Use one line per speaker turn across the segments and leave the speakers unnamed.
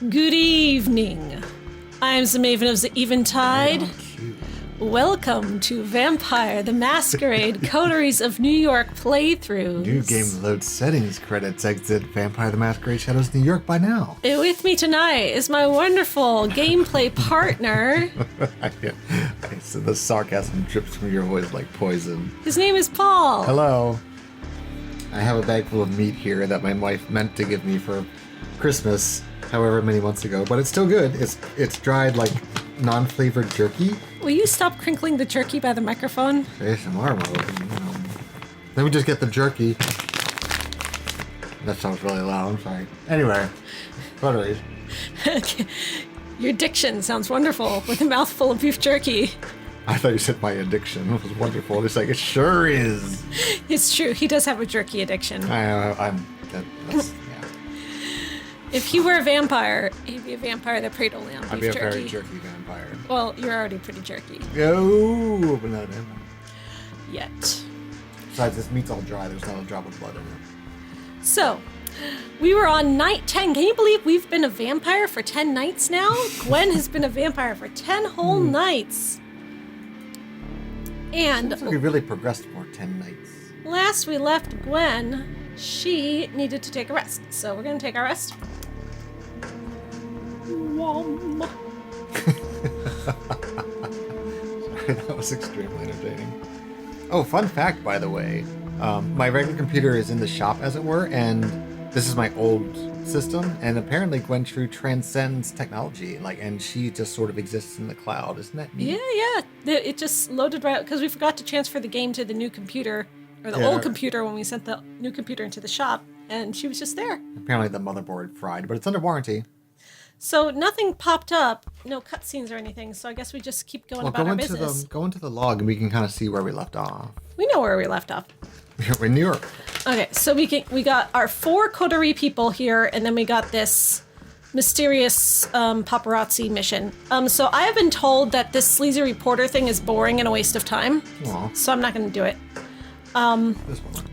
Good evening. I am the Maven of the Eventide. Welcome to Vampire the Masquerade Coteries of New York playthroughs.
New game load settings credits exit Vampire the Masquerade Shadows New York by now.
With me tonight is my wonderful gameplay partner.
So the sarcasm drips from your voice like poison.
His name is Paul.
Hello. I have a bag full of meat here that my wife meant to give me for Christmas, however many months ago, but it's still good. It's dried like non-flavored jerky.
Will you stop crinkling the jerky by the microphone?
ASMR mode. Let me just get the jerky. That sounds really loud. I'm sorry. Anyway, Coteries.
Your diction sounds wonderful with a mouthful of beef jerky.
I thought you said my addiction was wonderful. It's like, it sure is.
It's true. He does have a jerky addiction.
That's, yeah.
If he were a vampire, he'd be a vampire that preyed only on beef jerky.
I'd be a very jerky vampire.
Well, you're already pretty jerky.
Oh, but not a vampire.
Yet.
Besides, this meat's all dry. There's not a drop of blood in it.
So, we were on night 10. Can you believe we've been a vampire for 10 nights now? Gwen has been a vampire for 10 whole nights. And
Seems like we really progressed for 10 nights.
Last we left Gwen, she needed to take a rest. So we're going to take our rest. Wom.
Sorry, that was extremely entertaining. Oh, fun fact, by the way. My regular computer is in the shop, as it were, and this is my old system, and apparently Gwen True transcends technology, and she just sort of exists in the cloud. Isn't that neat?
Yeah. It just loaded right because we forgot to transfer the game to the new computer, or the old computer when we sent the new computer into the shop, and she was just there.
Apparently the motherboard fried, but it's under warranty.
So nothing popped up, no cutscenes or anything, so I guess we just keep going about our business.
Go into the log and we can kind of see where we left off.
We know where we left off.
We're in New York.
Okay, so we got our 4 Coterie people here, and then we got this mysterious paparazzi mission. So I have been told that this sleazy reporter thing is boring and a waste of time. Aww. So I'm not going to do it.
This one.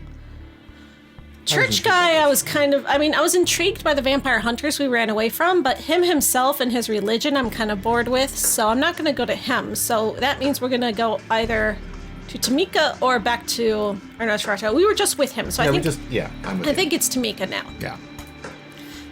Church guy, I was intrigued by the vampire hunters we ran away from, but him himself and his religion I'm kind of bored with, so I'm not going to go to him. So that means we're going to go either to Tamika or back to Nosferatu. We were just with him, so I think it's Tamika now.
Yeah.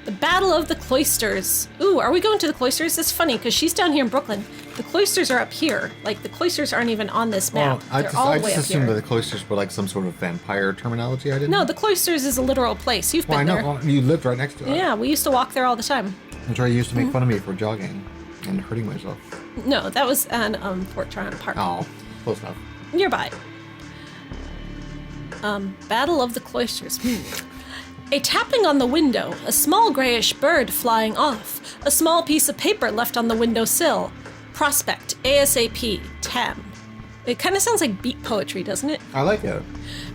The Battle of the Cloisters. Ooh, are we going to the Cloisters? That's funny, because she's down here in Brooklyn. The Cloisters are up here. The Cloisters aren't even on this map.
I
They're all the way
just
up
assumed
here.
that the Cloisters were like some sort of vampire terminology. I didn't.
No, the Cloisters is a literal place. You've been there.
I know. Well, you lived right next to it.
Yeah, we used to walk there all the time.
I'm sure you used to make fun of me for jogging and hurting myself.
No, that was on Fort Tryon Park.
Oh, close enough.
Nearby. Battle of the Cloisters. A tapping on the window, a small grayish bird flying off, a small piece of paper left on the windowsill. Prospect, ASAP, Tam. It kind of sounds like beat poetry, doesn't it?
I like it.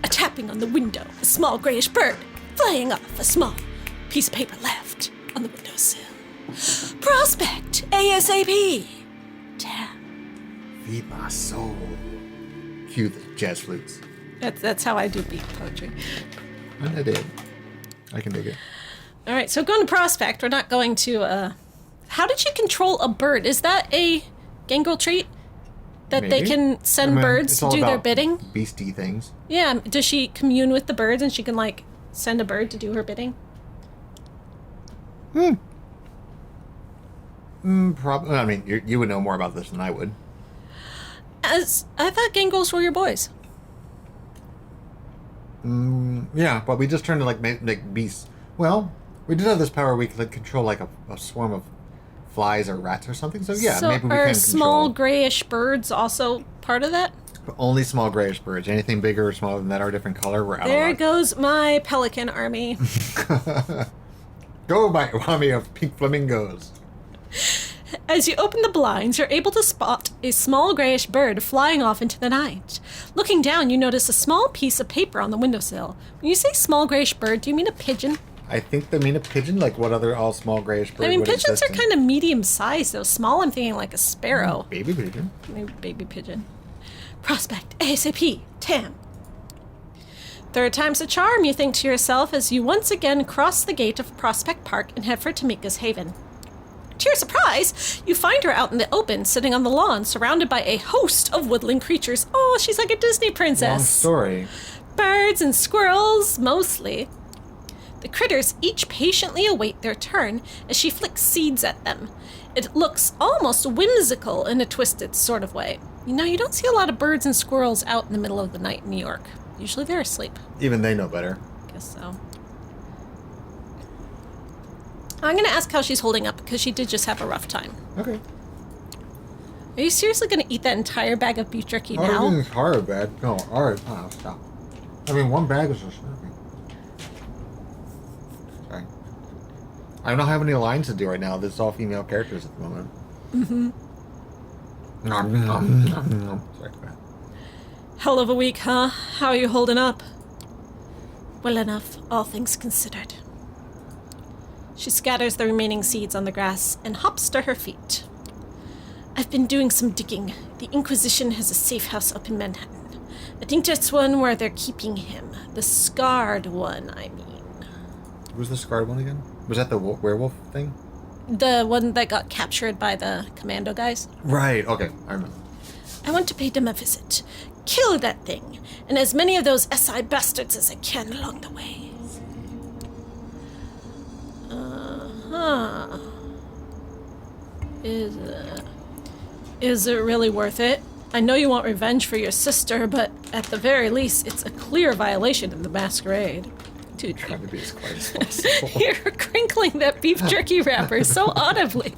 A tapping on the window, a small grayish bird flying off, a small piece of paper left on the windowsill. Prospect, ASAP, Tam.
Feed my soul. Cue the jazz flutes.
That's how I do beat poetry.
I did. I can dig it.
All right, so going to Prospect. We're not going to, How did she control a bird? Is that a Gangrel trait? That
Maybe.
They can send birds to do their bidding?
Beastie things.
Yeah, does she commune with the birds and she can, send a bird to do her bidding?
Probably. I mean, you would know more about this than I would.
I thought Gangrels were your boys.
Yeah, but we just turned to make beasts. Well, we did have this power we could control a swarm of flies or rats or something. So yeah, maybe we can
are
control.
Small grayish birds also part of that?
But only small grayish birds. Anything bigger or smaller than that or a different color, we're out
There
of luck.
goes my pelican army.
Go, my army of pink flamingos.
As you open the blinds, you're able to spot a small grayish bird flying off into the night. Looking down, you notice a small piece of paper on the windowsill. When you say small grayish bird, do you mean a pigeon?
I think they mean a pigeon, like what other all small grayish bird.
I mean,
would
pigeons are
exist in.
kind of medium sized, though. Small, I'm thinking like a sparrow.
Baby pigeon.
Maybe baby pigeon. Prospect, ASAP, Tam. Third time's a charm, you think to yourself as you once again cross the gate of Prospect Park and head for Tamika's Haven. To your surprise, you find her out in the open, sitting on the lawn, surrounded by a host of woodland creatures. Oh, she's like a Disney princess.
Long story.
Birds and squirrels, mostly. The critters each patiently await their turn as she flicks seeds at them. It looks almost whimsical in a twisted sort of way. You know, you don't see a lot of birds and squirrels out in the middle of the night in New York. Usually they're asleep.
Even they know better.
Guess so. I'm going to ask how she's holding up, because she did just have a rough time.
Okay.
Are you seriously going to eat that entire bag of beef jerky
I
now?
don't think it's hard bag. No, alright. Oh, stop. I mean, one bag is just serving. Sorry. I don't have any lines to do right now. This is all female characters at the moment.
Mm-hmm.
Sorry, go ahead.
Hell of a week, huh? How are you holding up? Well enough, all things considered. She scatters the remaining seeds on the grass and hops to her feet. I've been doing some digging. The Inquisition has a safe house up in Manhattan. I think that's one where they're keeping him. The scarred one, I mean.
Who's the scarred one again? Was that the werewolf thing?
The one that got captured by the commando guys?
Right, okay, I remember.
I want to pay them a visit. Kill that thing, and as many of those SI bastards as I can along the way. Uh-huh. Is it really worth it? I know you want revenge for your sister, but at the very least, it's a clear violation of the masquerade. Dude,
Trying to be as quiet as possible.
you're crinkling that beef jerky wrapper so audibly.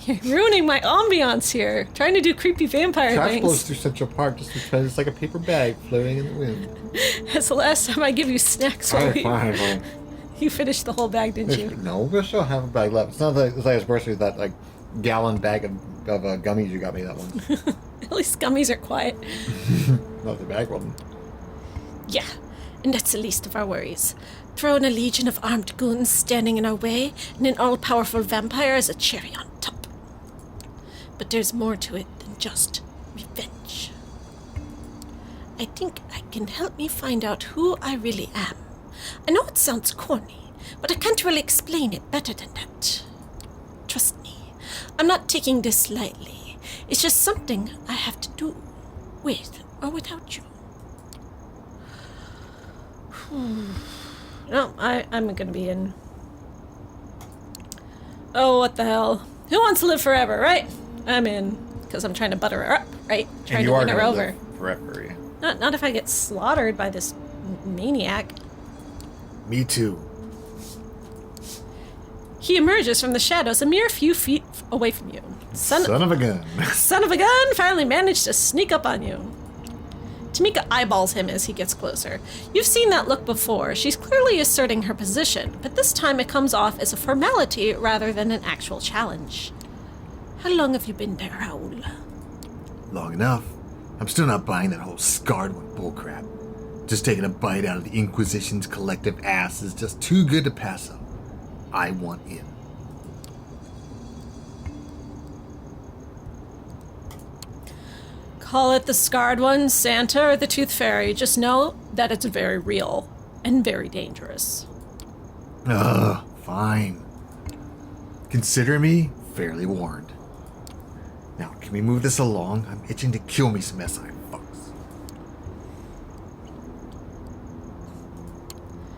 You're ruining my ambiance here. Trying to do creepy vampire
Trash
things.
blows through Central Park just because it's like a paper bag floating in the wind.
That's the last time I give you snacks.
Fine.
You finished the whole bag, didn't you?
No, we still have a bag left. It's not like it's like worse with that like gallon bag of gummies you got me that one.
At least gummies are quiet.
Not the bag one.
Yeah, and that's the least of our worries. Throw in a legion of armed goons standing in our way, and an all-powerful vampire as a cherry on top. But there's more to it than just revenge. I think I can help me find out who I really am. I know it sounds corny, but I can't really explain it better than that. Trust me, I'm not taking this lightly. It's just something I have to do, with or without you. No, I'm gonna be in. Oh, what the hell? Who wants to live forever, right? I'm in, because I'm trying to butter her up, right? Trying to win her over.
Forever, yeah.
Not if I get slaughtered by this maniac.
Me too.
He emerges from the shadows a mere few feet away from you.
Son of a gun.
Son of a gun finally managed to sneak up on you. Tamika eyeballs him as he gets closer. You've seen that look before. She's clearly asserting her position, but this time it comes off as a formality rather than an actual challenge. How long have you been there, Raoul?
Long enough. I'm still not buying that whole scarred one bullcrap. Just taking a bite out of the Inquisition's collective ass is just too good to pass up. I want in.
Call it the Scarred One, Santa, or the Tooth Fairy. Just know that it's very real and very dangerous.
Fine. Consider me fairly warned. Now, can we move this along? I'm itching to kill me some SI fucks.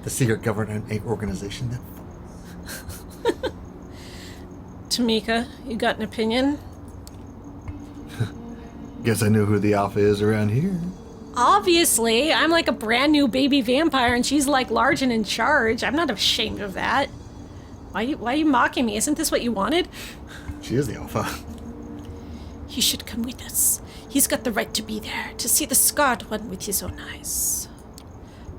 The secret government organization that fucks.
Tamika, you got an opinion?
Guess I know who the alpha is around here.
Obviously, I'm like a brand new baby vampire and she's like large and in charge. I'm not ashamed of that. Why are you mocking me? Isn't this what you wanted?
She is the alpha.
He should come with us. He's got the right to be there, to see the Scarred One with his own eyes.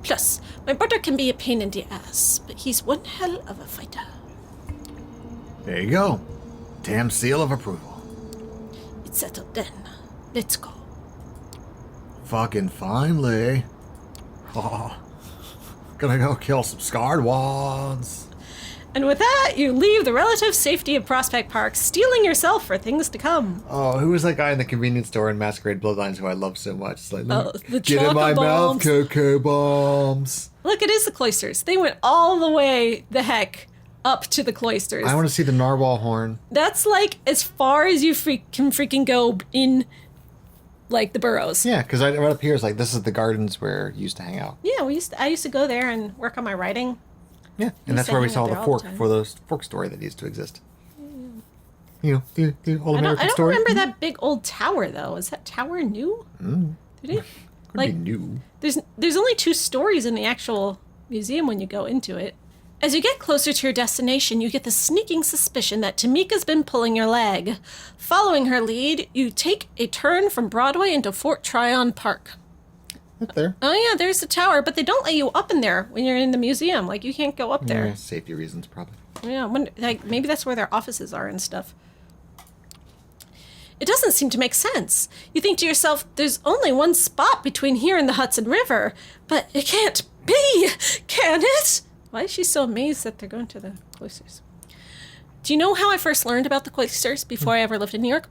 Plus, my brother can be a pain in the ass, but he's one hell of a fighter.
There you go. Damn seal of approval.
It's settled then. Let's go.
Fucking finally. Oh, gonna go kill some scarred ones.
And with that, you leave the relative safety of Prospect Park, steeling yourself for things to come.
Oh, who was that guy in the convenience store in Masquerade Bloodlines who I love so much? It's like,
The
get in my
Choco
mouth,
Bombs.
cocoa bombs.
Look, it is the Cloisters. They went all the way the heck up to the cloisters.
I want to see the narwhal horn.
That's like as far as you can freaking go in, like, the burrows.
Yeah, because right up here is like, this is the gardens where you used to hang out.
Yeah, I used to go there and work on my writing.
Yeah, and that's where we saw the fork for the fork story that needs to exist. You know, the old American story.
I don't remember that big old tower, though. Is that tower new? Did it?
Could be new.
There's only 2 stories in the actual museum when you go into it. As you get closer to your destination, you get the sneaking suspicion that Tamika's been pulling your leg. Following her lead, you take a turn from Broadway into Fort Tryon Park.
Up there.
Oh yeah, there's the tower, but they don't let you up in there when you're in the museum. Like, you can't go up there.
Yeah, safety reasons, probably.
Yeah, like maybe that's where their offices are and stuff. It doesn't seem to make sense. You think to yourself, there's only one spot between here and the Hudson River, but it can't be, can it? Why is she so amazed that they're going to the cloisters? Do you know how I first learned about the cloisters before I ever lived in New York?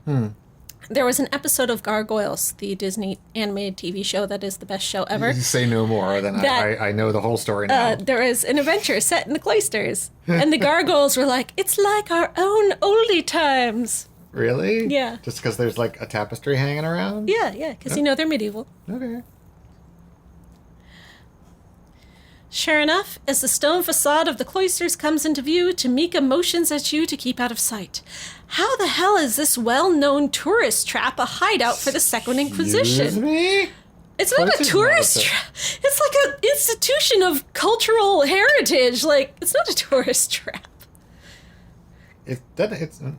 There was an episode of Gargoyles, the Disney animated TV show that is the best show ever.
You say no more, then I know the whole story now.
There was an adventure set in the cloisters, and the gargoyles were like, it's like our own oldie times.
Really?
Yeah.
Just because there's like a tapestry hanging around?
Yeah, because you know they're medieval.
Okay.
Sure enough, as the stone facade of the cloisters comes into view, Tamika motions at you to keep out of sight. How the hell is this well-known tourist trap a hideout for the Second Inquisition?
Excuse me?
It's not a tourist trap. It's like an institution of cultural heritage. Like, it's not a tourist trap.
It's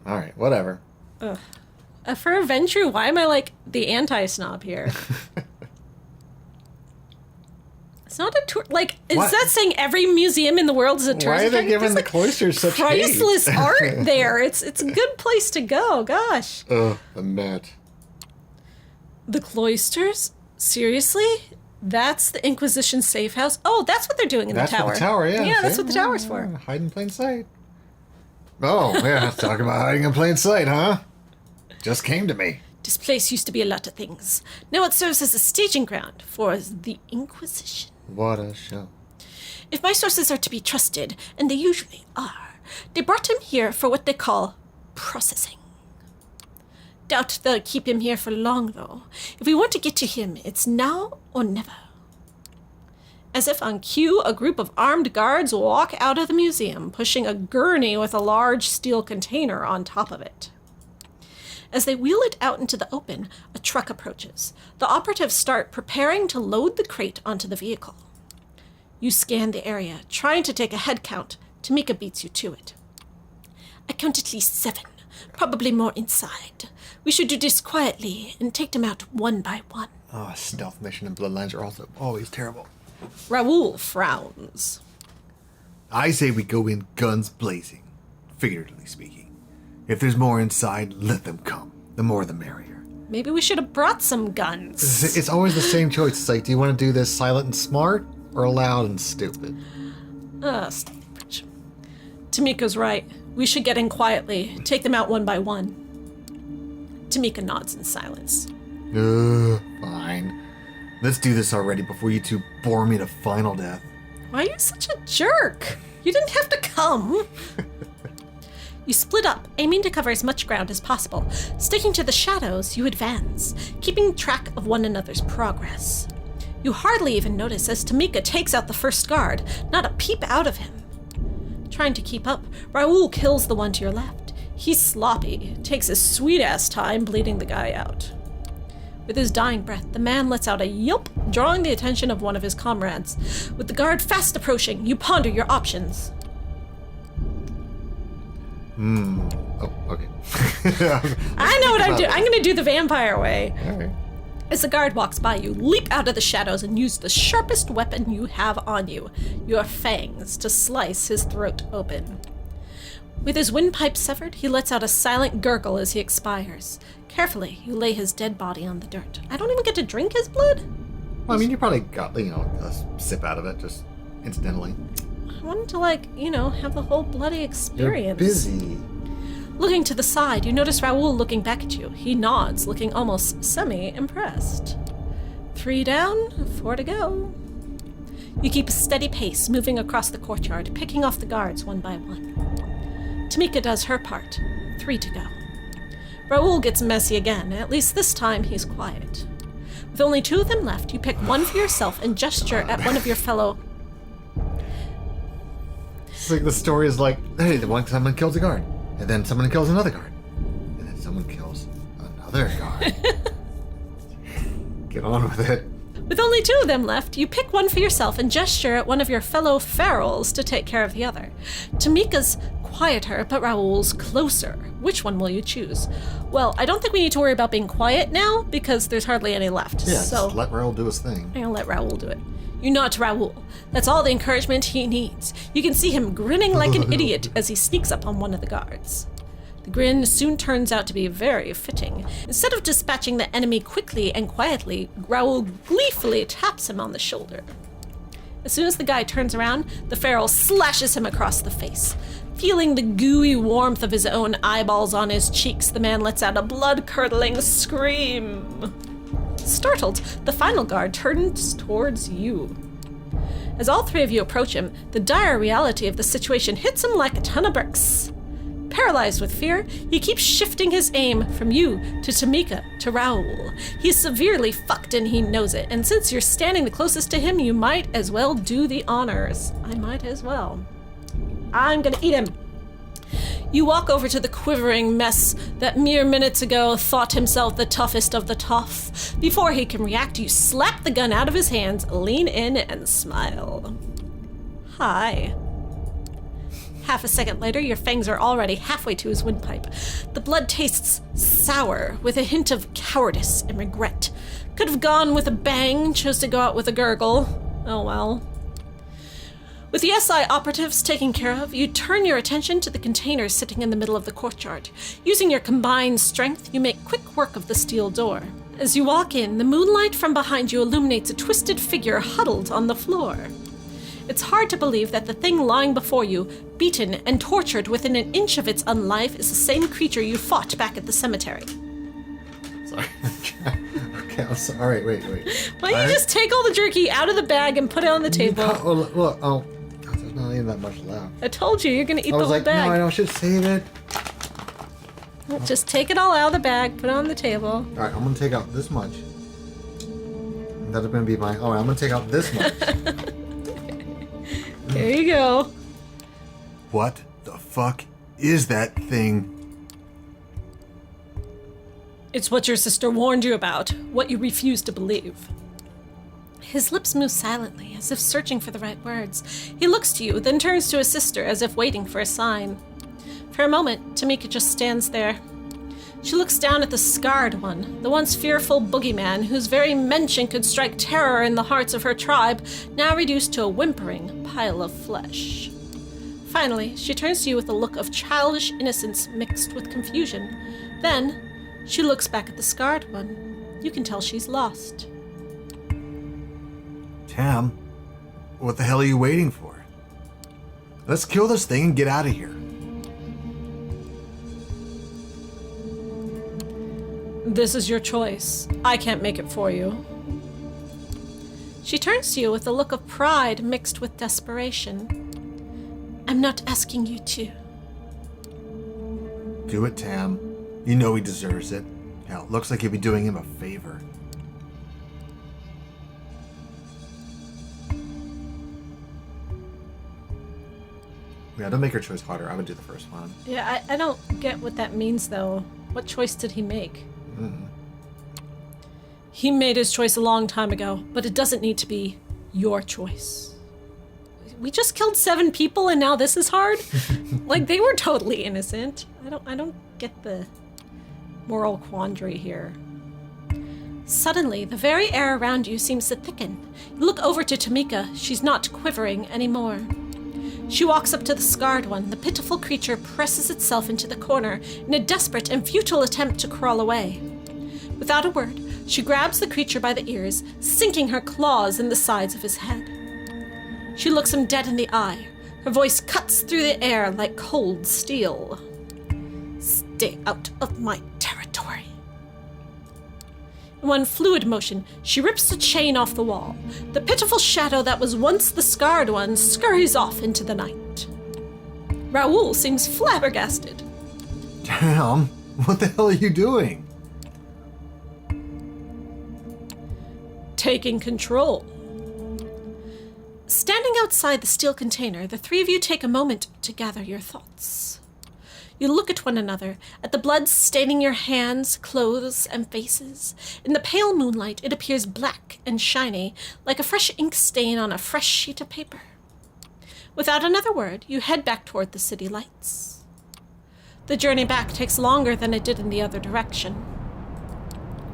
all right, whatever.
For Eventide, why am I like the anti-snob here? It's not a tour. Like, is that saying every museum in the world is a tourist?
Why are they giving the cloisters such
priceless
hate?
art there? It's a good place to go. Gosh.
Ugh, the net.
The cloisters? Seriously? That's the Inquisition safe house? Oh, that's what they're doing in the tower.
That's the tower, yeah.
Yeah, that's what the tower's for.
Hide in plain sight. Oh, yeah, talking about hiding in plain sight, huh? Just came to me.
This place used to be a lot of things. Now it serves as a staging ground for the Inquisition.
What a show.
If my sources are to be trusted, and they usually are, they brought him here for what they call processing. Doubt they'll keep him here for long, though. If we want to get to him, it's now or never. As if on cue, a group of armed guards walk out of the museum, pushing a gurney with a large steel container on top of it. As they wheel it out into the open, a truck approaches. The operatives start preparing to load the crate onto the vehicle. You scan the area, trying to take a head count. Tamika beats you to it. I count at least 7, probably more inside. We should do this quietly and take them out one by one.
Oh, stealth mission and bloodlines are also always terrible.
Raoul frowns.
I say we go in guns blazing, figuratively speaking. If there's more inside, let them come. The more the merrier.
Maybe we should have brought some guns.
It's always the same choice. It's like, do you want to do this silent and smart or loud and stupid?
Stupid. Tamika's right. We should get in quietly. Take them out one by one. Tamika nods in silence.
Fine. Let's do this already before you two bore me to final death.
Why are you such a jerk? You didn't have to come. You split up, aiming to cover as much ground as possible. Sticking to the shadows, you advance, keeping track of one another's progress. You hardly even notice as Tamika takes out the first guard, not a peep out of him. Trying to keep up, Raoul kills the one to your left. He's sloppy, takes his sweet-ass time bleeding the guy out. With his dying breath, the man lets out a yelp, drawing the attention of one of his comrades. With the guard fast approaching, you ponder your options.
Oh, okay.
I know what I'm doing. I'm going to do the vampire way.
All right.
As the guard walks by you, leap out of the shadows and use the sharpest weapon you have on you, your fangs, to slice his throat open. With his windpipe severed, he lets out a silent gurgle as he expires. Carefully, you lay his dead body on the dirt. I don't even get to drink his blood?
Well, I mean, you probably got, a sip out of it, just incidentally.
I wanted to, have the whole bloody experience.
You're busy.
Looking to the side, you notice Raoul looking back at you. He nods, looking almost semi-impressed. 3 down, 4 to go. You keep a steady pace, moving across the courtyard, picking off the guards one by one. Tamika does her part. 3 to go. Raoul gets messy again. At least this time he's quiet. With only 2 of them left, you pick one for yourself and gesture at one of your fellow...
It's like the story is like, hey, someone kills a guard, and then someone kills another guard, and then someone kills another guard. Get on with it.
With only 2 of them left, you pick one for yourself and gesture at one of your fellow ferals to take care of the other. Tamika's quieter, but Raoul's closer. Which one will you choose? Well, I don't think we need to worry about being quiet now, because there's hardly any left.
Yeah,
so
just let Raoul do his thing.
I'm gonna let Raoul do it. You nod to Raoul. That's all the encouragement he needs. You can see him grinning like an idiot as he sneaks up on one of the guards. The grin soon turns out to be very fitting. Instead of dispatching the enemy quickly and quietly, Raoul gleefully taps him on the shoulder. As soon as the guy turns around, the feral slashes him across the face. Feeling the gooey warmth of his own eyeballs on his cheeks, the man lets out a blood-curdling scream. Startled, the final guard turns towards you. As all 3 of you approach him, the dire reality of the situation hits him like a ton of bricks. Paralyzed with fear, he keeps shifting his aim from you to Tamika to Raoul. He's severely fucked and he knows it, and since you're standing the closest to him, you might as well do the honors. I might as well. I'm gonna eat him. You walk over to the quivering mess that mere minutes ago thought himself the toughest of the tough. Before he can react, you slap the gun out of his hands, lean in, and smile. Hi. Half a second later, your fangs are already halfway to his windpipe. The blood tastes sour, with a hint of cowardice and regret. Could have gone with a bang, chose to go out with a gurgle. Oh well. With the SI operatives taken care of, you turn your attention to the containers sitting in the middle of the courtyard. Using your combined strength, you make quick work of the steel door. As you walk in, the moonlight from behind you illuminates a twisted figure huddled on the floor. It's hard to believe that the thing lying before you, beaten and tortured within an inch of its unlife, is the same creature you fought back at the cemetery.
Sorry. Okay, I'm sorry. Wait.
Why don't you just take all the jerky out of the bag and put it on the table?
Look, there's not even that much left.
I told you, you're going to eat the whole bag.
No, I should save it.
Just take it all out of the bag, put it on the table.
All right, I'm going to take out this much. That's going to be my... I'm going to take out this much.
There you go.
What the fuck is that thing?
It's what your sister warned you about, what you refuse to believe. His lips move silently, as if searching for the right words. He looks to you, then turns to his sister, as if waiting for a sign. For a moment, Tamika just stands there. She looks down at the scarred one, the once fearful boogeyman whose very mention could strike terror in the hearts of her tribe, now reduced to a whimpering pile of flesh. Finally, she turns to you with a look of childish innocence mixed with confusion. Then, she looks back at the scarred one. You can tell she's lost.
Tam, what the hell are you waiting for? Let's kill this thing and get out of here.
This is your choice. I can't make it for you. She turns to you with a look of pride mixed with desperation. I'm not asking you to.
Do it, Tam. You know he deserves it. Hell, it looks like you'll be doing him a favor. Yeah, don't make her choice harder. I would do the first one.
Yeah, I don't get what that means, though. What choice did he make? He made his choice a long time ago, but it doesn't need to be your choice. We just killed 7 people and now this is hard? Like, they were totally innocent. I don't get the moral quandary here. Suddenly, the very air around you seems to thicken. You look over to Tamika. She's not quivering anymore. She walks up to the scarred one. The pitiful creature presses itself into the corner in a desperate and futile attempt to crawl away. Without a word, she grabs the creature by the ears, sinking her claws in the sides of his head. She looks him dead in the eye. Her voice cuts through the air like cold steel. Stay out of my territory. In one fluid motion, she rips the chain off the wall. The pitiful shadow that was once the scarred one scurries off into the night. Raoul seems flabbergasted.
Damn, what the hell are you doing?
Taking control. Standing outside the steel container, the three of you take a moment to gather your thoughts. You look at one another, at the blood staining your hands, clothes, and faces. In the pale moonlight, it appears black and shiny, like a fresh ink stain on a fresh sheet of paper. Without another word, you head back toward the city lights. The journey back takes longer than it did in the other direction.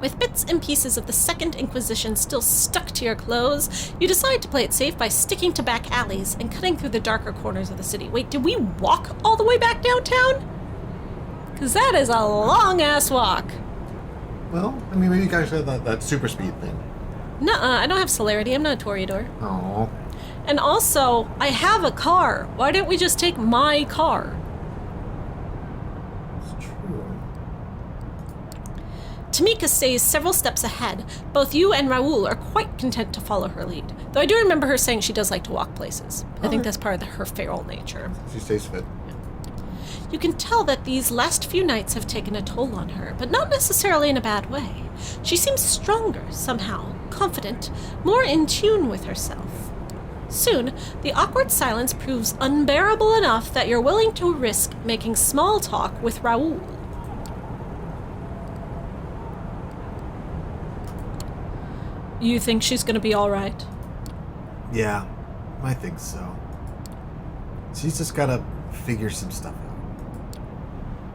With bits and pieces of the Second Inquisition still stuck to your clothes, you decide to play it safe by sticking to back alleys and cutting through the darker corners of the city. Wait, did we walk all the way back downtown? Because that is a long-ass walk.
Well, I mean, maybe you guys had that super speed thing.
Nuh-uh, I don't have celerity. I'm not a Toreador.
Oh.
And also, I have a car. Why didn't we just take my car?
It's true.
Tamika stays several steps ahead. Both you and Raoul are quite content to follow her lead. Though I do remember her saying she does like to walk places. I think that's part of her feral nature.
She stays fit.
You can tell that these last few nights have taken a toll on her, but not necessarily in a bad way. She seems stronger, somehow, confident, more in tune with herself. Soon, the awkward silence proves unbearable enough that you're willing to risk making small talk with Raoul. You think she's gonna be alright?
Yeah, I think so. She's just gotta figure some stuff out.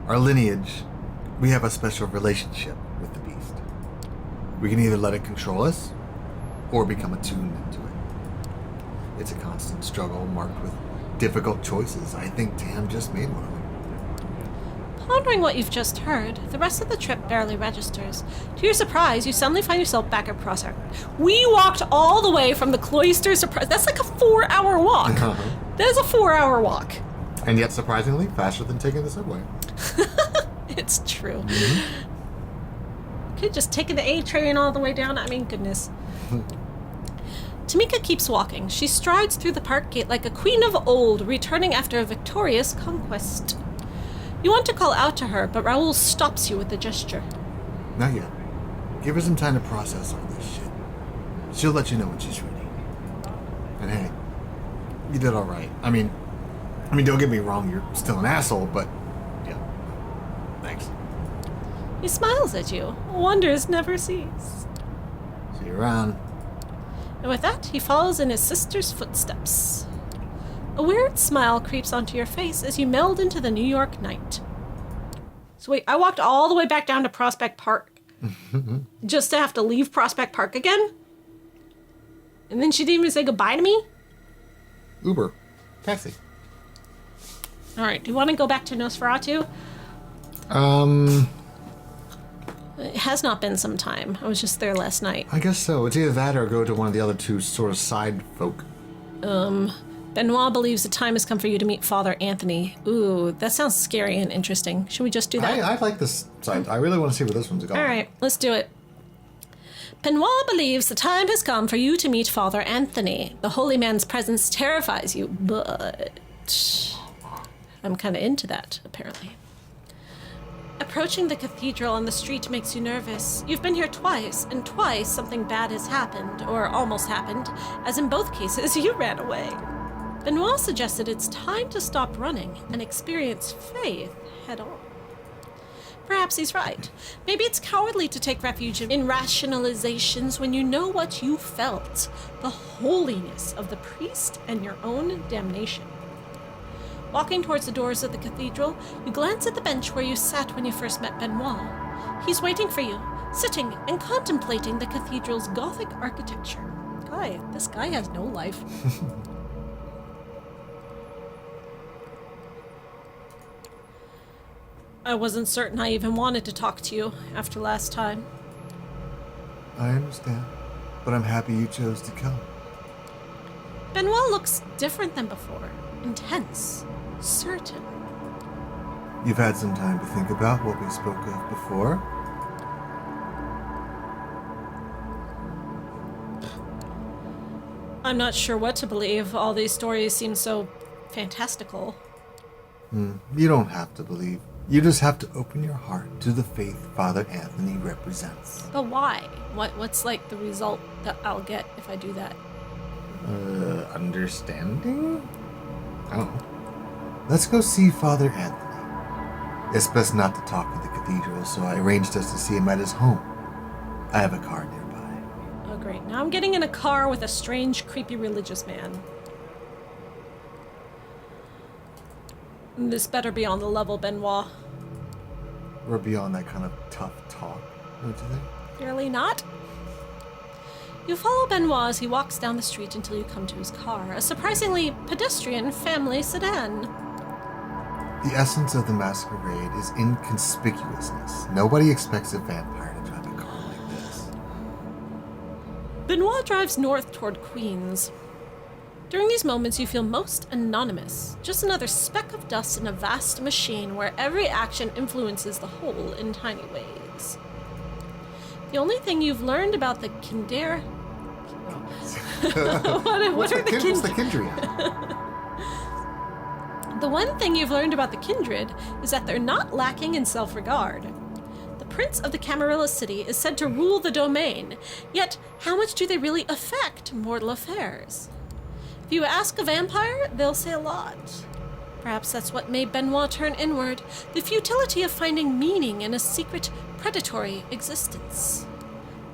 Our lineage, we have a special relationship with the beast. We can either let it control us, or become attuned to it. It's a constant struggle marked with difficult choices. I think Tam just made one of them.
Pondering what you've just heard, the rest of the trip barely registers. To your surprise, you suddenly find yourself back at Prospect. We walked all the way from the cloisters to That's like a 4-hour walk. That is a 4-hour walk.
And yet, surprisingly, faster than taking the subway.
It's true. Could just taken the A train all the way down. I mean, goodness. Tamika keeps walking. She strides through the park gate like a queen of old, returning after a victorious conquest. You want to call out to her, but Raoul stops you with a gesture.
Not yet. Give her some time to process all this shit. She'll let you know when she's ready. And hey, you did all right. I mean, don't get me wrong, you're still an asshole, but yeah, thanks.
He smiles at you. Wonders never cease.
See you around.
And with that, he follows in his sister's footsteps. A weird smile creeps onto your face as you meld into the New York night. So wait, I walked all the way back down to Prospect Park just to have to leave Prospect Park again? And then she didn't even say goodbye to me?
Uber. Taxi.
All right, do you want to go back to Nosferatu? It has not been some time. I was just there last night.
I guess so. It's either that or go to one of the other two sort of side folk.
Benoit believes the time has come for you to meet Father Anthony. Ooh, that sounds scary and interesting. Should we just do that?
I like this side. I really want to see where this one's going.
All right, let's do it. Benoit believes the time has come for you to meet Father Anthony. The holy man's presence terrifies you, but I'm kind of into that, apparently. Approaching the cathedral on the street makes you nervous. You've been here twice, and twice something bad has happened, or almost happened, as in both cases you ran away. Benoit suggested it's time to stop running and experience faith head on. Perhaps he's right. Maybe it's cowardly to take refuge in rationalizations when you know what you felt, the holiness of the priest and your own damnation. Walking towards the doors of the cathedral, you glance at the bench where you sat when you first met Benoit. He's waiting for you, sitting and contemplating the cathedral's Gothic architecture. This guy has no life. I wasn't certain I even wanted to talk to you after last time.
I understand, but I'm happy you chose to come.
Benoit looks different than before. Intense. Certain.
You've had some time to think about what we spoke of before?
I'm not sure what to believe. All these stories seem so fantastical.
You don't have to believe. You just have to open your heart to the faith Father Anthony represents.
But why? What's like the result that I'll get if I do that?
Understanding? Oh. Let's go see Father Anthony. It's best not to talk in the cathedral, so I arranged us to see him at his home. I have a car nearby.
Oh, great. Now I'm getting in a car with a strange, creepy religious man. This better be on the level, Benoit.
We're beyond that kind of tough talk, don't you think?
Clearly not. You follow Benoit as he walks down the street until you come to his car, a surprisingly pedestrian family sedan.
The essence of the masquerade is inconspicuousness. Nobody expects a vampire to drive a car like this.
Benoit drives north toward Queens. During these moments, you feel most anonymous, just another speck of dust in a vast machine where every action influences the whole in tiny ways. The only thing you've learned about the Kindare... What's the
Kindred?
The one thing you've learned about the Kindred is that they're not lacking in self-regard. The Prince of the Camarilla City is said to rule the domain, yet how much do they really affect mortal affairs? If you ask a vampire, they'll say a lot. Perhaps that's what made Benoit turn inward, the futility of finding meaning in a secret, predatory existence.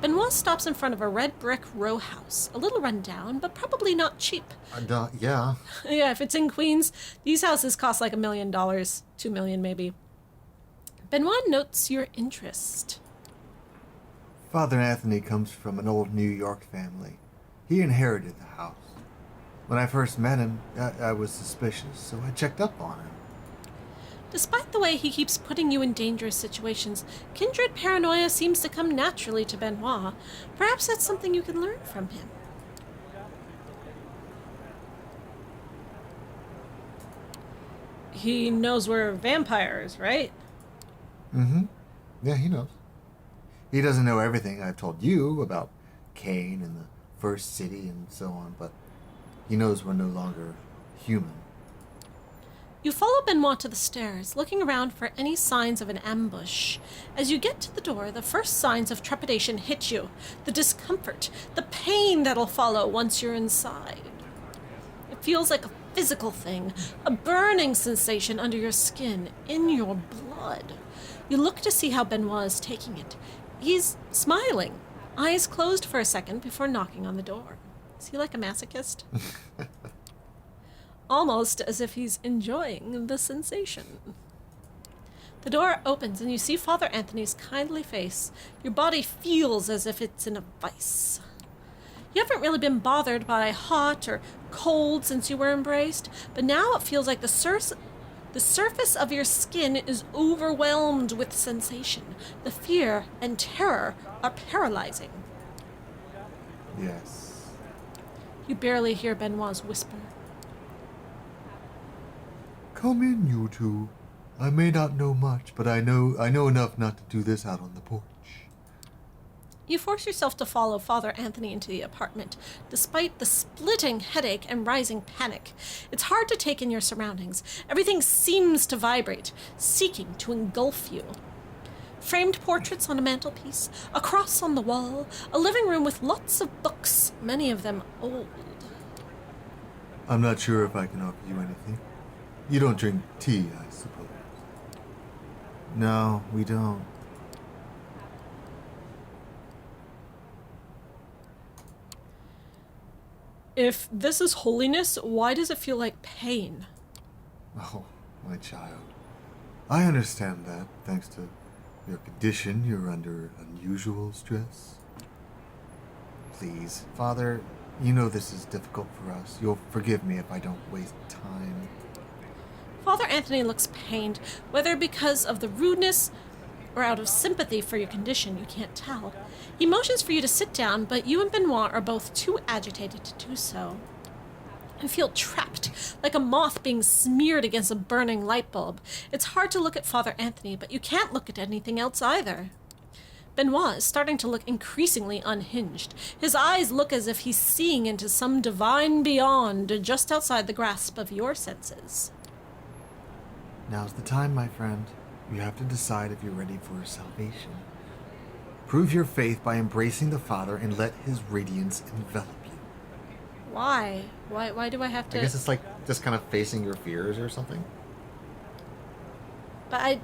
Benoit stops in front of a red brick row house, a little run down, but probably not cheap.
Yeah.
Yeah, if it's in Queens, these houses cost like $1 million, $2 million maybe. Benoit notes your interest.
Father Anthony comes from an old New York family. He inherited the house. When I first met him, I was suspicious, so I checked up on him.
Despite the way he keeps putting you in dangerous situations, kindred paranoia seems to come naturally to Benoit. Perhaps that's something you can learn from him. He knows we're vampires, right?
Mm-hmm. Yeah, he knows. He doesn't know everything I've told you about Cain and the First City and so on, but he knows we're no longer human.
You follow Benoit to the stairs, looking around for any signs of an ambush. As you get to the door, the first signs of trepidation hit you. The discomfort, the pain that'll follow once you're inside. It feels like a physical thing, a burning sensation under your skin, in your blood. You look to see how Benoit is taking it. He's smiling, eyes closed for a second before knocking on the door. Is he like a masochist? Almost as if he's enjoying the sensation. The door opens and you see Father Anthony's kindly face. Your body feels as if it's in a vice. You haven't really been bothered by hot or cold since you were embraced, but now it feels like the surface of your skin is overwhelmed with sensation. The fear and terror are paralyzing.
Yes.
You barely hear Benoit's whisper.
Come in, you two. I may not know much, but I know enough not to do this out on the porch.
You force yourself to follow Father Anthony into the apartment, despite the splitting headache and rising panic. It's hard to take in your surroundings. Everything seems to vibrate, seeking to engulf you. Framed portraits on a mantelpiece, a cross on the wall, a living room with lots of books, many of them old.
I'm not sure if I can offer you anything. You don't drink tea, I suppose. No, we don't.
If this is holiness, why does it feel like pain?
Oh, my child. I understand that, thanks to your condition, you're under unusual stress. Please, Father, you know this is difficult for us. You'll forgive me if I don't waste time.
Father Anthony looks pained, whether because of the rudeness or out of sympathy for your condition, you can't tell. He motions for you to sit down, but you and Benoit are both too agitated to do so. You feel trapped, like a moth being smeared against a burning light bulb. It's hard to look at Father Anthony, but you can't look at anything else either. Benoit is starting to look increasingly unhinged. His eyes look as if he's seeing into some divine beyond, just outside the grasp of your senses.
Now's the time, my friend. You have to decide if you're ready for salvation. Prove your faith by embracing the Father and let his radiance envelop you.
Why? Why do I have to...
I guess it's like just kind of facing your fears or something.
But I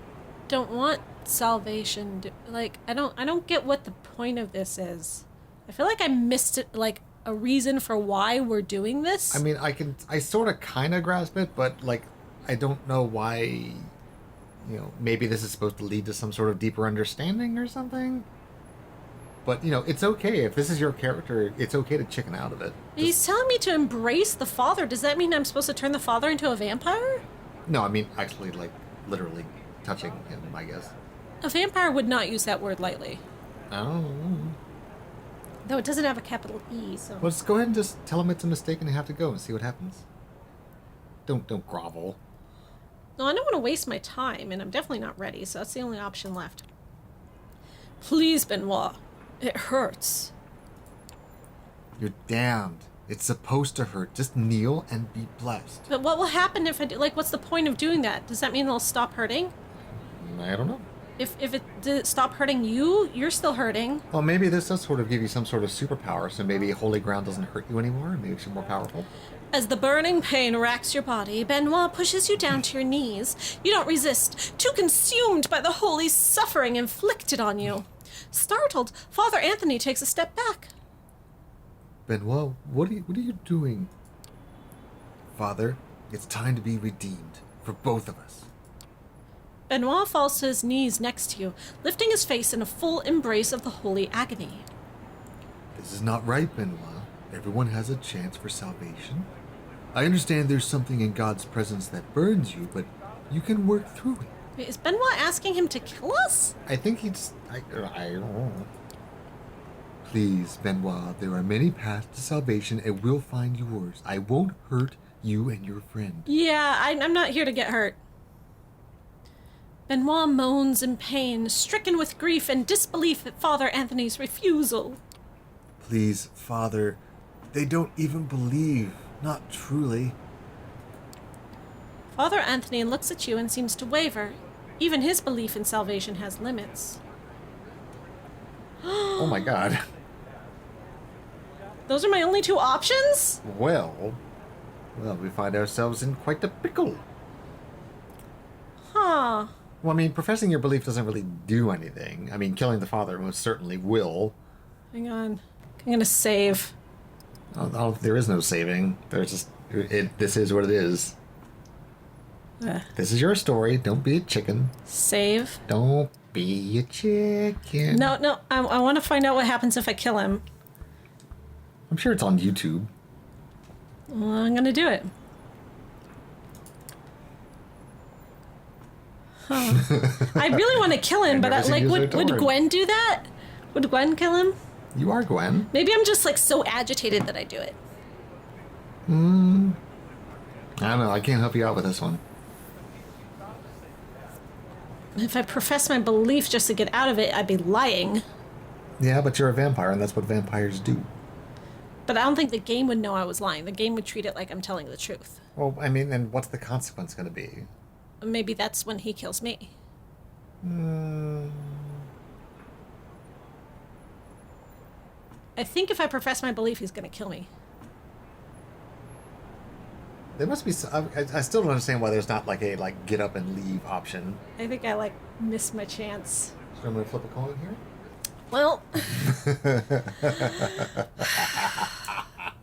don't want salvation. Like, I don't get what the point of this is. I feel like I missed it, like, a reason for why we're doing this.
I mean, I sort of kind of grasp it, but, like, I don't know why, you know, maybe this is supposed to lead to some sort of deeper understanding or something. But, you know, it's okay. If this is your character, it's okay to chicken out of it.
He's telling me to embrace the Father. Does that mean I'm supposed to turn the Father into a vampire?
No, I mean, actually, like, literally touching him, I guess.
A vampire would not use that word lightly.
Oh.
Though it doesn't have a capital E, so...
Well, let's go ahead and just tell him it's a mistake and they have to go and see what happens. Don't grovel.
No, I don't want to waste my time, and I'm definitely not ready, so that's the only option left. Please, Benoit. It hurts.
You're damned. It's supposed to hurt. Just kneel and be blessed.
But what will happen if I do... Like, what's the point of doing that? Does that mean they'll stop hurting?
I don't know.
If it did stop hurting you, you're still hurting.
Well, maybe this does sort of give you some sort of superpower, so maybe holy ground doesn't hurt you anymore, and makes you more powerful.
As the burning pain racks your body, Benoit pushes you down to your knees. You don't resist, too consumed by the holy suffering inflicted on you. Startled, Father Anthony takes a step back.
Benoit, what are you doing? Father, it's time to be redeemed, for both of us.
Benoit falls to his knees next to you, lifting his face in a full embrace of the holy agony.
This is not right, Benoit. Everyone has a chance for salvation. I understand there's something in God's presence that burns you, but you can work through it.
Wait, is Benoit asking him to kill us?
I think he's... I don't know. Please, Benoit, there are many paths to salvation and we'll find yours. I won't hurt you and your friend.
Yeah, I'm not here to get hurt. Benoit moans in pain, stricken with grief and disbelief at Father Anthony's refusal.
Please, Father, they don't even believe. Not truly.
Father Anthony looks at you and seems to waver. Even his belief in salvation has limits.
Oh my god.
Those are my only two options?
Well, we find ourselves in quite a pickle.
Huh.
Well, I mean, professing your belief doesn't really do anything. I mean, killing the Father most certainly will.
Hang on. I'm gonna save.
Oh, there is no saving. There's just... this is what it is. This is your story. Don't be a chicken.
Save.
Don't be a chicken.
No. I want to find out what happens if I kill him.
I'm sure it's on YouTube.
Well, I'm gonna do it. Huh. I really want to kill him, but would Gwen do that? Would Gwen kill him?
You are Gwen.
Maybe I'm just like so agitated that I do it.
I don't know. I can't help you out with this one.
If I profess my belief just to get out of it, I'd be lying.
Yeah, but you're a vampire, and that's what vampires do.
But I don't think the game would know I was lying. The game would treat it like I'm telling the truth.
Well, I mean, and what's the consequence going to be?
Maybe that's when he kills me. I think if I profess my belief, he's going to kill me.
There must be some... I still don't understand why there's not like a get up and leave option.
I think I missed my chance.
So I'm going to flip a coin here?
Well...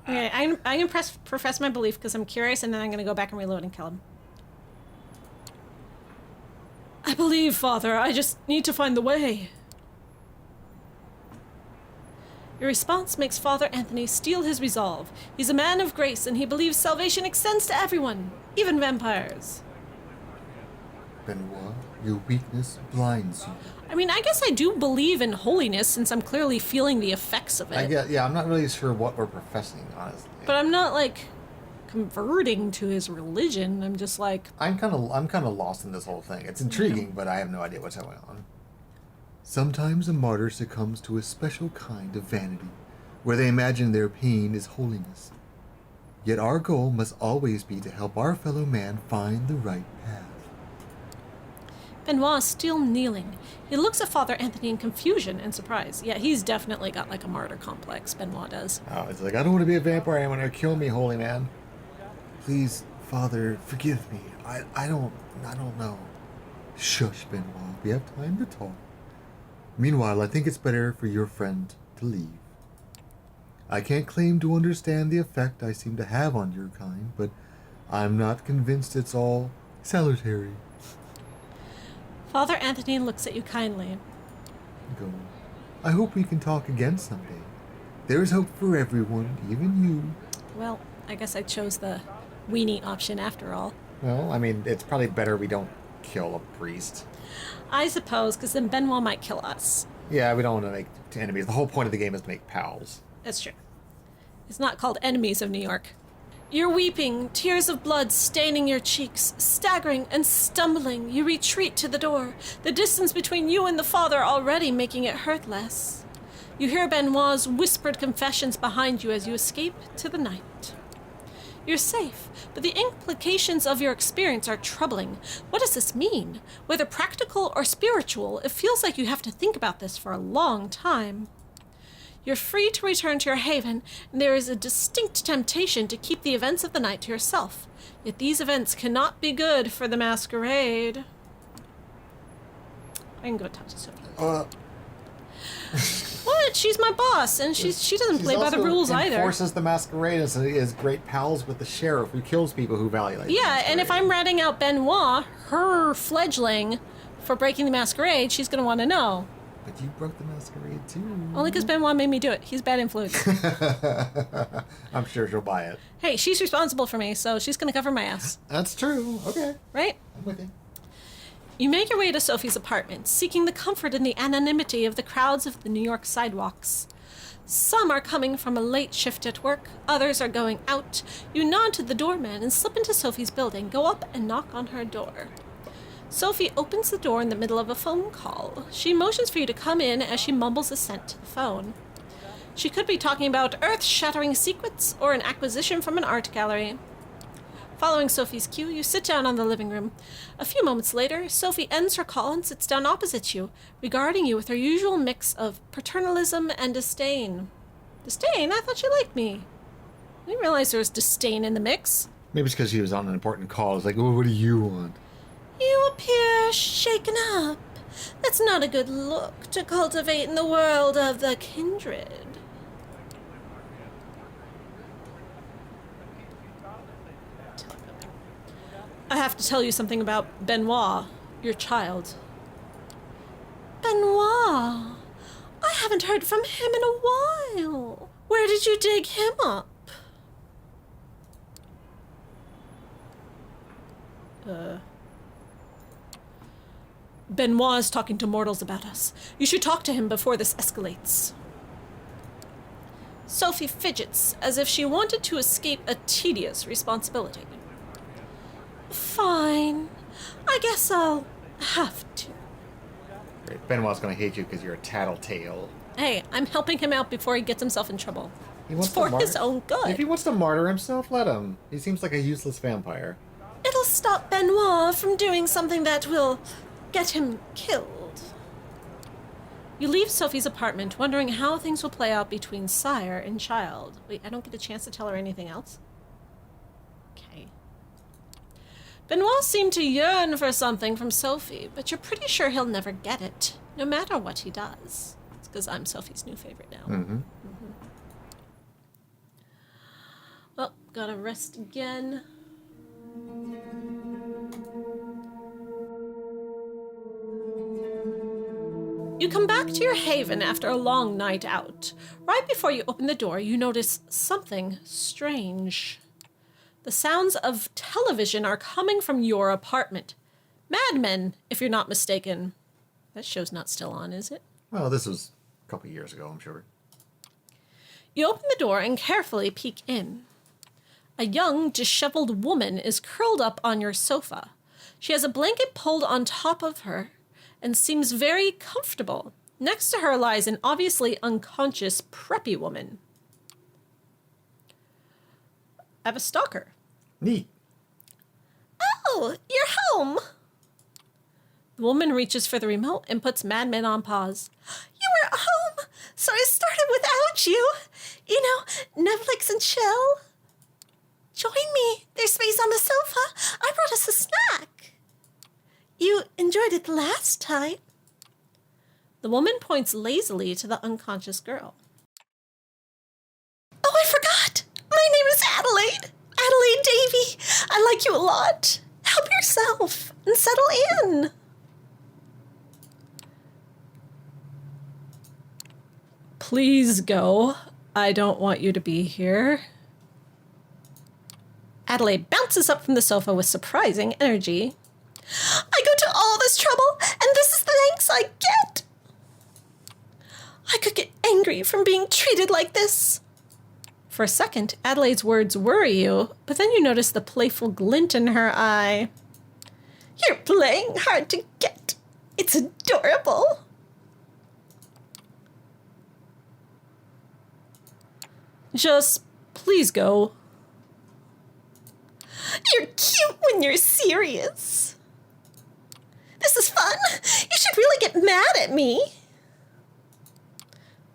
Okay, I'm going to profess my belief because I'm curious, and then I'm going to go back and reload and kill him. I believe, Father. I just need to find the way. Your response makes Father Anthony steel his resolve. He's a man of grace, and he believes salvation extends to everyone, even vampires.
Benoit, your weakness blinds you.
I mean, I guess I do believe in holiness, since I'm clearly feeling the effects of it.
Yeah, I'm not really sure what we're professing, honestly.
But I'm not, converting to his religion. I'm just
I'm kind of lost in this whole thing. It's intriguing, but I have no idea what's going on. Sometimes a martyr succumbs to a special kind of vanity, where they imagine their pain is holiness. Yet our goal must always be to help our fellow man find the right path.
Benoit is still kneeling. He looks at Father Anthony in confusion and surprise. Yeah, he's definitely got like a martyr complex, Benoit does.
Oh, it's like, I don't want to be a vampire. I want to kill me, holy man. Please, Father, forgive me. I don't know. Shush, Benoit. We have time to talk. Meanwhile, I think it's better for your friend to leave. I can't claim to understand the effect I seem to have on your kind, but I'm not convinced it's all salutary.
Father Anthony looks at you kindly.
Go. I hope we can talk again someday. There is hope for everyone, even you.
Well, I guess I chose the weenie option after all.
Well, I mean, it's probably better we don't kill a priest.
I suppose, because then Benoit might kill us.
Yeah, we don't want to make enemies. The whole point of the game is to make pals.
That's true. It's not called Enemies of New York. You're weeping, tears of blood staining your cheeks, staggering and stumbling. You retreat to the door, the distance between you and the Father already making it hurt less. You hear Benoit's whispered confessions behind you as you escape to the night. You're safe, but the implications of your experience are troubling. What does this mean? Whether practical or spiritual, it feels like you have to think about this for a long time. You're free to return to your haven, and there is a distinct temptation to keep the events of the night to yourself. Yet these events cannot be good for the masquerade. I can go talk to Sophie. What? She's my boss, and she doesn't play by the rules either.
Enforces the masquerade and is great pals with the sheriff who kills people who violate.
Yeah, and if I'm ratting out Benoit, her fledgling, for breaking the masquerade, she's going to want to know.
But you broke the masquerade too.
Only because Benoit made me do it. He's bad influence.
I'm sure she'll buy it.
Hey, she's responsible for me, so she's going to cover my ass.
That's true. Okay.
Right?
I'm with you.
You make your way to Sophie's apartment, seeking the comfort in the anonymity of the crowds of the New York sidewalks. Some are coming from a late shift at work, others are going out. You nod to the doorman and slip into Sophie's building, go up and knock on her door. Sophie opens the door in the middle of a phone call. She motions for you to come in as she mumbles assent to the phone. She could be talking about earth-shattering secrets or an acquisition from an art gallery. Following Sophie's cue, you sit down on the living room. A few moments later, Sophie ends her call and sits down opposite you, regarding you with her usual mix of paternalism and disdain. Disdain? I thought you liked me. I didn't realize there was disdain in the mix.
Maybe it's because he was on an important call. It's like, well, what do you want?
You appear shaken up. That's not a good look to cultivate in the world of the kindred. I have to tell you something about Benoit, your child. Benoit? I haven't heard from him in a while. Where did you dig him up? Benoit is talking to mortals about us. You should talk to him before this escalates. Sophie fidgets as if she wanted to escape a tedious responsibility. Fine. I guess I'll have to.
Great. Benoit's going to hate you because you're a tattletale.
Hey, I'm helping him out before he gets himself in trouble.
He wants
It's for
to
his own good.
If he wants to martyr himself, let him. He seems like a useless vampire.
It'll stop Benoit from doing something that will get him killed. You leave Sophie's apartment, wondering how things will play out between sire and child. Wait, I don't get a chance to tell her anything else? Okay. Benoit seemed to yearn for something from Sophie, but you're pretty sure he'll never get it, no matter what he does. It's because I'm Sophie's new favorite now.
Mm-hmm.
Well, gotta rest again. You come back to your haven after a long night out. Right before you open the door, you notice something strange. The sounds of television are coming from your apartment. Mad Men, if you're not mistaken. That show's not still on, is it?
Well, this was a couple years ago, I'm sure.
You open the door and carefully peek in. A young, disheveled woman is curled up on your sofa. She has a blanket pulled on top of her, and seems very comfortable. Next to her lies an obviously unconscious, preppy woman. I have a stalker.
Neat.
Oh, you're home. The woman reaches for the remote and puts Mad Men on pause. You were home, so I started without you. You know, Netflix and chill. Join me. There's space on the sofa. I brought us a snack. You enjoyed it the last time. The woman points lazily to the unconscious girl. Oh, I forgot. My name is Adelaide. Adelaide Davy. I like you a lot. Help yourself and settle in. Please go. I don't want you to be here. Adelaide bounces up from the sofa with surprising energy. I go to all this trouble, and this is the thanks I get. I could get angry from being treated like this. For a second, Adelaide's words worry you, but then you notice the playful glint in her eye. You're playing hard to get. It's adorable. Just please go. You're cute when you're serious. This is fun. You should really get mad at me.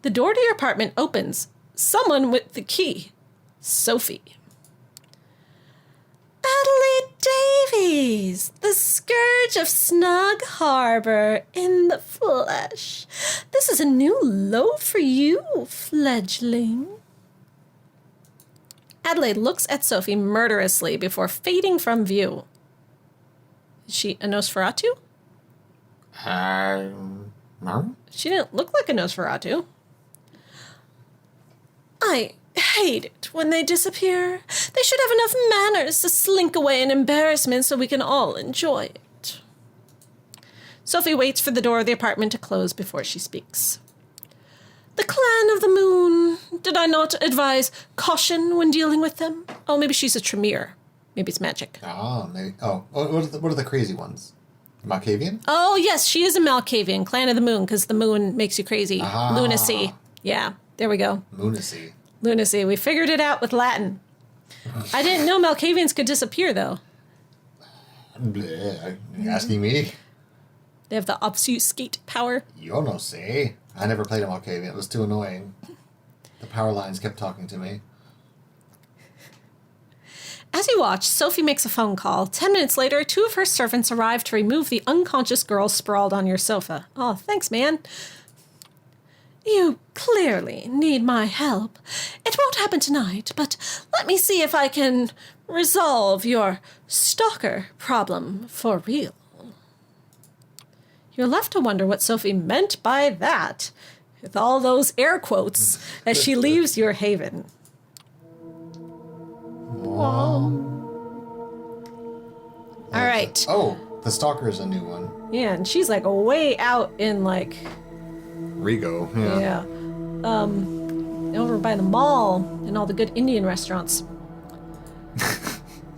The door to your apartment opens. Someone with the key. Sophie. Adelaide Davies, the scourge of Snug Harbor in the flesh. This is a new low for you, fledgling. Adelaide looks at Sophie murderously before fading from view. Is she a Nosferatu?
No?
She didn't look like a Nosferatu. I hate it when they disappear. They should have enough manners to slink away in embarrassment so we can all enjoy it. Sophie waits for the door of the apartment to close before she speaks. The Clan of the Moon. Did I not advise caution when dealing with them? Oh, maybe she's a Tremere. Maybe it's magic.
Oh, maybe. Oh, what are the crazy ones? Malkavian?
Oh, yes, she is a Malkavian, Clan of the Moon, because the moon makes you crazy.
Ah.
Lunacy. Yeah, there we go.
Lunacy.
Lunacy. We figured it out with Latin. I didn't know Malkavians could disappear, though.
Bleh, are you asking me?
They have the obfuscate power.
Yo no sé. I never played a Malkavian. It was too annoying. The power lines kept talking to me.
As you watch, Sophie makes a phone call. 10 minutes later, 2 of her servants arrive to remove the unconscious girl sprawled on your sofa. Oh, thanks, man. You clearly need my help. It won't happen tonight, but let me see if I can resolve your stalker problem for real. You're left to wonder what Sophie meant by that, with all those air quotes, as she leaves your haven. Whoa. All right.
Oh, the Stalker is a new one.
Yeah, and she's like way out in like...
Rigo,
Yeah. Over by the mall and all the good Indian restaurants.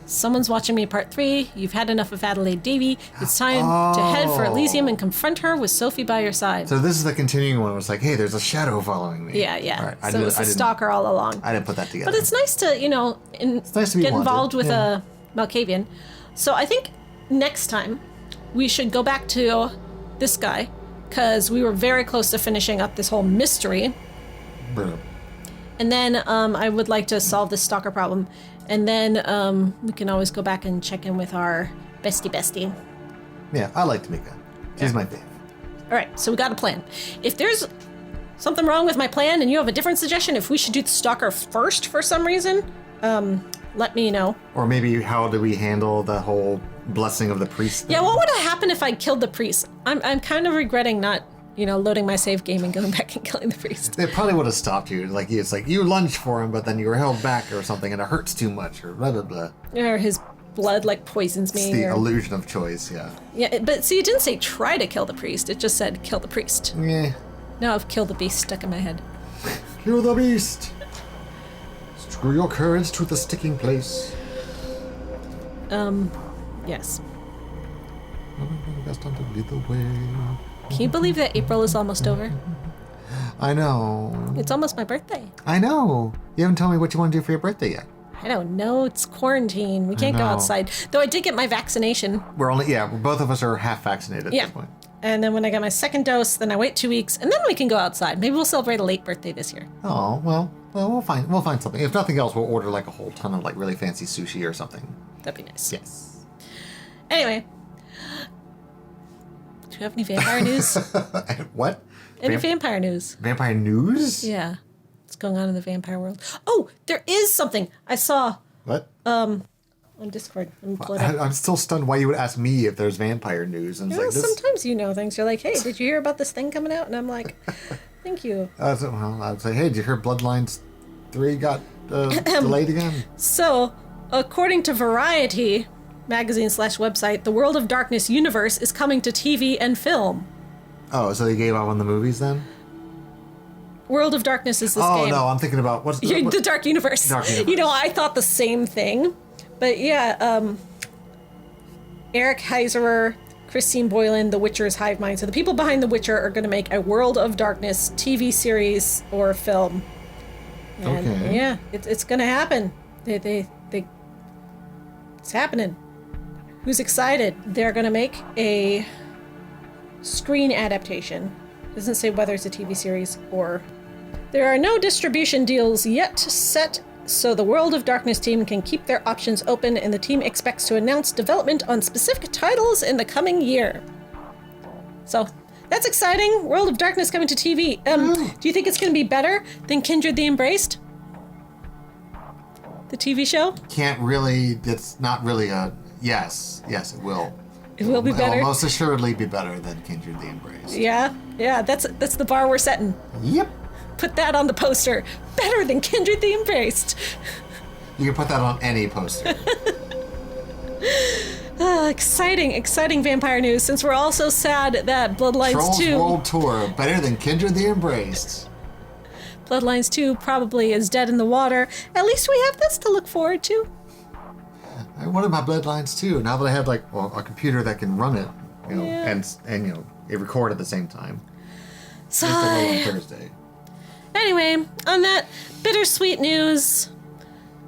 Someone's watching me part 3. You've had enough of Adelaide Davy. It's time to head for Elysium and confront her with Sophie by your side.
So this is the continuing one. It was like, hey, there's a shadow following me.
Yeah.
All right.
So it was a stalker all along.
I didn't put that together.
But it's nice to,
it's nice to be
get involved
wanted.
with a Malkavian. So I think next time we should go back to this guy, because we were very close to finishing up this whole mystery.
Bruh.
And then I would like to solve this stalker problem. And then we can always go back and check in with our bestie.
Yeah, I like Tamika. She's my fave.
All right, so we got a plan. If there's something wrong with my plan and you have a different suggestion, if we should do the stalker first for some reason, let me know.
Or maybe how do we handle the whole blessing of the priest thing?
Yeah, what would have happened if I killed the priest? I'm kind of regretting not, loading my save game and going back and killing the priest.
It probably would have stopped you. Like, it's like you lunged for him, but then you were held back or something, and it hurts too much, or blah, blah, blah.
Or his blood, poisons me.
It's the illusion of choice, yeah.
Yeah, but see, it didn't say try to kill the priest. It just said kill the priest.
Yeah.
Now I've killed the beast stuck in my head.
Kill the beast! Screw your courage to the sticking place.
Yes.
Best time to lead the way.
Can you believe that April is almost over?
I know.
It's almost my birthday.
I know. You haven't told me what you want to do for your birthday yet.
I don't know. It's quarantine. We can't go outside. Though I did get my vaccination.
Both of us are half vaccinated at this point.
And then when I get my second dose, then I wait 2 weeks, and then we can go outside. Maybe we'll celebrate a late birthday this year.
Oh, well, we'll find something. If nothing else, we'll order like a whole ton of like really fancy sushi or something.
That'd be nice.
Yes.
Anyway. Do you have any vampire news?
What?
Any vampire news?
Vampire news?
Yeah. What's going on in the vampire world? Oh, there is something I saw.
What?
On Discord. Let me pull it up.
I'm still stunned why you would ask me if there's vampire news. And
Sometimes you know things. You're like, hey, did you hear about this thing coming out? And I'm like, thank you.
I would say, hey, did you hear Bloodlines 3 got delayed again?
So, according to Variety magazine/website, the World of Darkness universe is coming to TV and film.
Oh, so they gave up on the movies then?
World of Darkness is this game.
Oh, no, I'm thinking about
the Dark Universe.
Dark Universe.
You know, I thought the same thing. But yeah, Eric Heiserer, Christine Boylan, The Witcher's hive mind. So the people behind The Witcher are going to make a World of Darkness TV series or film. And
okay.
Yeah, it's going to happen. It's happening. Who's excited? They're going to make a screen adaptation. Doesn't say whether it's a TV series or... There are no distribution deals yet set, so the World of Darkness team can keep their options open, and the team expects to announce development on specific titles in the coming year. So, that's exciting. World of Darkness coming to TV. Do you think it's going to be better than Kindred the Embraced? The TV show?
It's not really a... Yes, it will.
It will be better?
It will most assuredly be better than Kindred the Embraced.
Yeah, that's the bar we're setting.
Yep.
Put that on the poster. Better than Kindred the Embraced.
You can put that on any poster.
Exciting vampire news, since we're all so sad that Bloodlines
Trolls
2...
World Tour, better than Kindred the Embraced.
Bloodlines 2 probably is dead in the water. At least we have this to look forward to.
I wanted my Bloodlines 2. Now that I have a computer that can run it, and it record at the same time.
Sigh.
On Thursday.
Anyway, on that bittersweet news,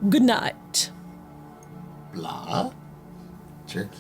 good night.
Blah. Jerky.